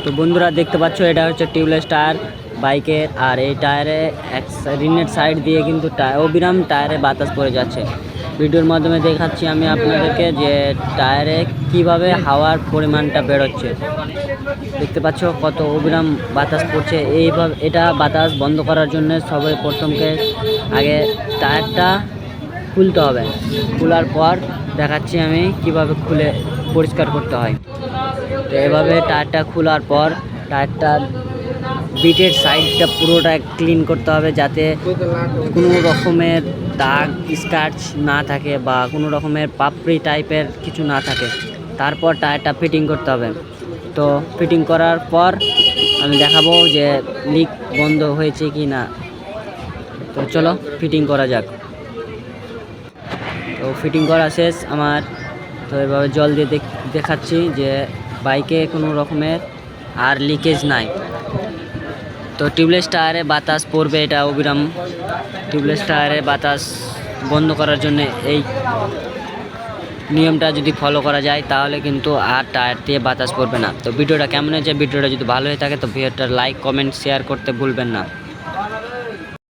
তো বন্ধুরা দেখতে পাচ্ছ এটা হচ্ছে টিউবলেস টায়ার বাইকের। আর এই টায়ারে রিনের সাইড দিয়ে কিন্তু অবিরাম টায়ারে বাতাস পড়ে যাচ্ছে। ভিডিওর মাধ্যমে দেখাচ্ছি আমি আপনাদেরকে যে টায়ারে কিভাবে হাওয়ার পরিমাণটা বেরোচ্ছে। দেখতে পাচ্ছ কত অবিরাম বাতাস পড়ছে। এইভাবে এটা বাতাস বন্ধ করার জন্য সবাই প্রথমকে আগে টায়ারটা খুলতে হবে। খোলার পর দেখাচ্ছি আমি কিভাবে খুলে পরিষ্কার করতে হয়। তো এভাবে টায়ারটা খোলার পর টায়ারটার বিটের সাইডটা পুরোটা ক্লিন করতে হবে, যাতে কোনো রকমের দাগ স্ক্র্যাচ না থাকে বা কোনো রকমের পাপড়ি টাইপের কিছু না থাকে। তারপর টায়ারটা ফিটিং করতে হবে। তো ফিটিং করার পর আমি দেখাবো যে লিক বন্ধ হয়েছে কি না। তো চলো ফিটিং করা যাক। তো ফিটিং করা শেষ আমার। তো এভাবে জল দিয়ে দেখাচ্ছি যে বাইকে কোনো রকমের আর লিকেজ নাই। তো টিউবলেস টায়ারে বাতাস পড়বে, এটা অবিরাম। টিউবলেস টায়ারে বাতাস বন্ধ করার জন্য এই নিয়মটা যদি ফলো করা যায় তাহলে কিন্তু আর টায়ার দিয়ে বাতাস পড়বে না। তো ভিডিওটা কেমন হয়েছে, ভিডিওটা যদি ভালো হয়ে থাকে তো ভিডিওটা লাইক কমেন্ট শেয়ার করতে ভুলবেন না।